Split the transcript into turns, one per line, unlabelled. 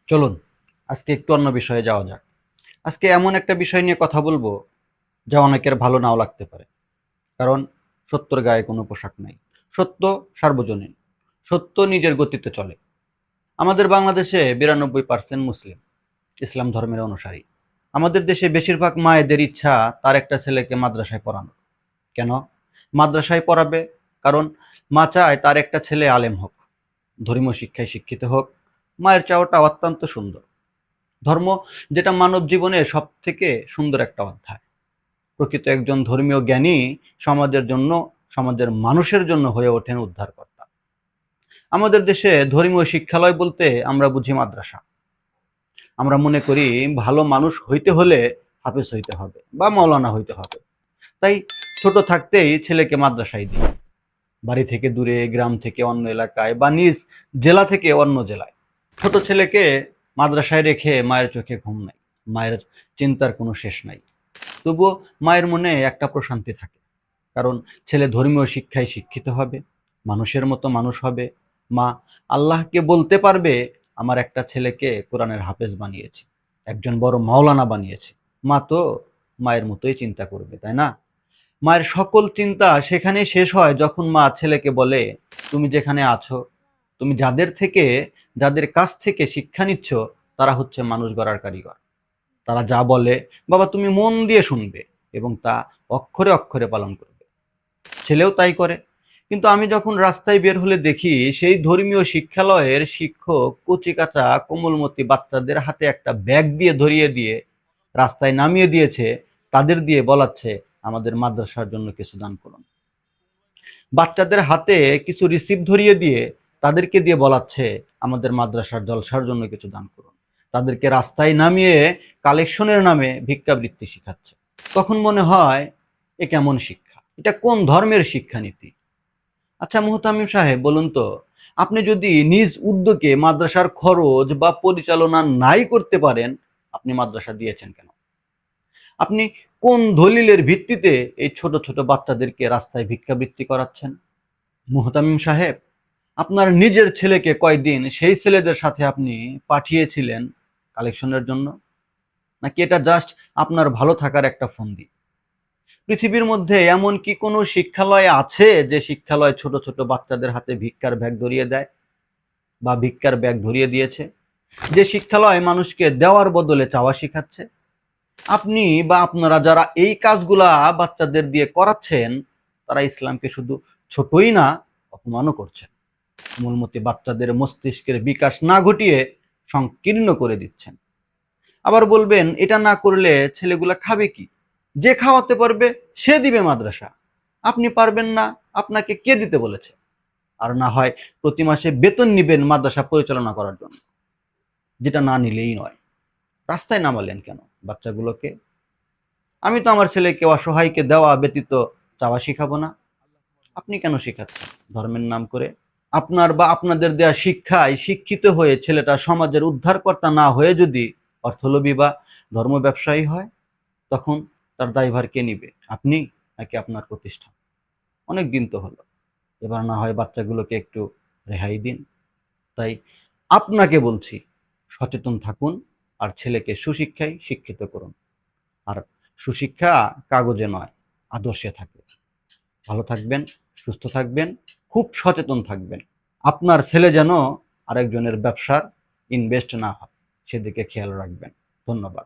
চলুন আজকে একটু অন্য বিষয়ে যাওয়া যাক। আজকে এমন একটা বিষয় নিয়ে কথা বলবো যা অনেকের ভালো নাও লাগতে পারে। কারণ সত্যর গায়ে কোনো পোশাক নাই। সত্য সার্বজনীন। সত্য নিজের গতিতে চলে। আমাদের বাংলাদেশে 92% মুসলিম, ইসলাম ধর্মের অনুসারী। আমাদের দেশে বেশিরভাগ মায়েদের ইচ্ছা তার একটা ছেলেকে মাদ্রাসায় পড়ানো। কেন মাদ্রাসায় পড়াবে? কারণ মা চায় তার একটা ছেলে আলেম হোক, ধর্মীয় শিক্ষায় শিক্ষিত হোক। মায়ের চাওয়াটা অত্যন্ত সুন্দর। ধর্ম, যেটা মানব জীবনের সবথেকে সুন্দর একটা অধ্যায়। প্রকৃত একজন ধর্মীয় জ্ঞানী সমাজের জন্য, সমাজের মানুষের জন্য হয়ে ওঠেন উদ্ধারকর্তা। আমাদের দেশে ধর্মীয় শিক্ষালয় বলতে আমরা বুঝি মাদ্রাসা। আমরা মনে করি ভালো মানুষ হইতে হলে হাফেজ হইতে হবে বা মাওলানা হইতে হবে। তাই ছোট থাকতেই ছেলেকে মাদ্রাসায় দিই। বাড়ি থেকে দূরে, গ্রাম থেকে অন্য এলাকায় বা নিজ জেলা থেকে অন্য জেলায়। ছোট ছেলেকে মাদ্রাসায় রেখে মায়ের চোখে ঘুম নাই, মায়ের চিন্তার কোনো শেষ নাই। তবুও মায়ের মনে একটা প্রশান্তি থাকে। কারণ ছেলে ধর্মীয় শিক্ষায় শিক্ষিত হবে, মানুষের মতো মানুষ হবে। মা আল্লাহকে বলতে পারবে, আমার একটা ছেলেকে কোরআনের হাফেজ বানিয়েছি, একজন বড় মাওলানা বানিয়েছি। মা তো মায়ের মতোই চিন্তা করবে, তাই না? মায়ের সকল চিন্তা সেখানেই শেষ হয় যখন মা ছেলেকে বলে, তুমি যেখানে আছো, তুমি যাদের কাছ থেকে শিক্ষা নিচ্ছ, তারা হচ্ছে মানুষ গড়ার কারিগর। তারা যা বলে বাবা তুমি মন দিয়ে শুনবে এবং তা অক্ষরে অক্ষরে পালন করবে। ছেলেও তাই করে। কিন্তু আমি যখন রাস্তায় বের হলে দেখি সেই ধর্মীয় শিক্ষালয়ের শিক্ষক কচিকাঁচা কোমলমতি বাচ্চাদের হাতে একটা ব্যাগ দিয়ে ধরিয়ে দিয়ে রাস্তায় নামিয়ে দিয়েছে, তাদের দিয়ে বলাচ্ছে আমাদের মাদ্রাসার জন্য কিছু দান করুন। বাচ্চাদের হাতে কিছু রিসিপ্ট ধরিয়ে দিয়ে তাদেরকে দিয়ে বলাচ্ছে আমাদের মাদ্রাসার জলসার জন্য কিছু দান করুন। তাদেরকে রাস্তায় নামিয়ে কালেকশনের নামে ভিক্ষাবৃত্তি শিখাচ্ছে। তখন মনে হয় এ কেমন শিক্ষা, এটা কোন ধর্মের শিক্ষানীতি? আচ্ছা মুহতামিম সাহেব, বলুন তো, আপনি যদি নিজ উদ্যোগে মাদ্রাসার খরচ বা পরিচালনা নাই করতে পারেন, আপনি মাদ্রাসা দিয়েছেন কেন? আপনি কোন দলিলের ভিত্তিতে এই ছোট ছোট বাচ্চাদেরকে রাস্তায় ভিক্ষাবৃত্তি করাচ্ছেন? মুহতামিম সাহেব, আপনার নিজের ছেলেকে কয়দিন সেই ছেলেদের সাথে আপনি পাঠিয়েছিলেন কালেকশনের জন্য? নাকি এটা জাস্ট আপনার ভালো থাকার একটা ফন্দি? পৃথিবীর মধ্যে এমন কি কোনো শিক্ষালয় আছে যে শিক্ষালয় ছোট ছোট বাচ্চাদের হাতে ভিক্ষার ব্যাগ ধরিয়ে দেয় বা ভিক্ষার ব্যাগ ধরিয়ে দিয়েছে? যে শিক্ষালয় মানুষকে দেওয়ার বদলে চাওয়া শিখাচ্ছে? আপনি বা আপনারা যারা এই কাজগুলা বাচ্চাদের দিয়ে করাচ্ছেন, তারা ইসলামকে শুধু ছোটই না, অপমানও করছেন। কোমলমতি বাচ্চাদের মস্তিষ্কের বিকাশ না ঘটিয়ে সংকীর্ণ করে দিচ্ছেন। আবার বলবেন এটা না করলে ছেলেগুলা খাবে কি? যে খাওয়াতে পারবে সে দিবে মাদ্রাসা। আপনি পারবেন না, আপনাকে কে দিতে বলেছে? আর না হয় প্রতি মাসে বেতন নিবেন মাদ্রাসা পরিচালনা করার জন্য, যেটা না নিলেই নয়। রাস্তায় নামালেন কেন বাচ্চাগুলোকে? আমি তো আমার ছেলেকে অসহায়কে দেওয়া ব্যতীত চাওয়া শিখাবো না। আপনি কেন শিখাচ্ছেন ধর্মের নাম করে? আপনার বা আপনাদের দেয়া শিক্ষায় শিক্ষিত হয়ে ছেলেটা সমাজের উদ্ধারকর্তা না হয়ে যদি অর্থলোভী বা ধর্ম ব্যবসায়ী হয়, তখন তার দায়ভার কে নিবে? আপনি নাকি আপনার প্রতিষ্ঠান? অনেক দিন তো হলো, এবার না হয় বাচ্চাগুলোকে একটু রেহাই দিন। তাই আপনাকে বলছি, সচেতন থাকুন আর ছেলেকে সুশিক্ষায় শিক্ষিত করুন। আর সুশিক্ষা কাগজে নয়, আদর্শে থাকে। ভালো থাকবেন, সুস্থ থাকবেন, খুব সচেতন থাকবেন। আপনার ছেলে যেন আরেকজনের ব্যবসার ইনভেস্ট না হয়, সেদিকে খেয়াল রাখবেন। ধন্যবাদ।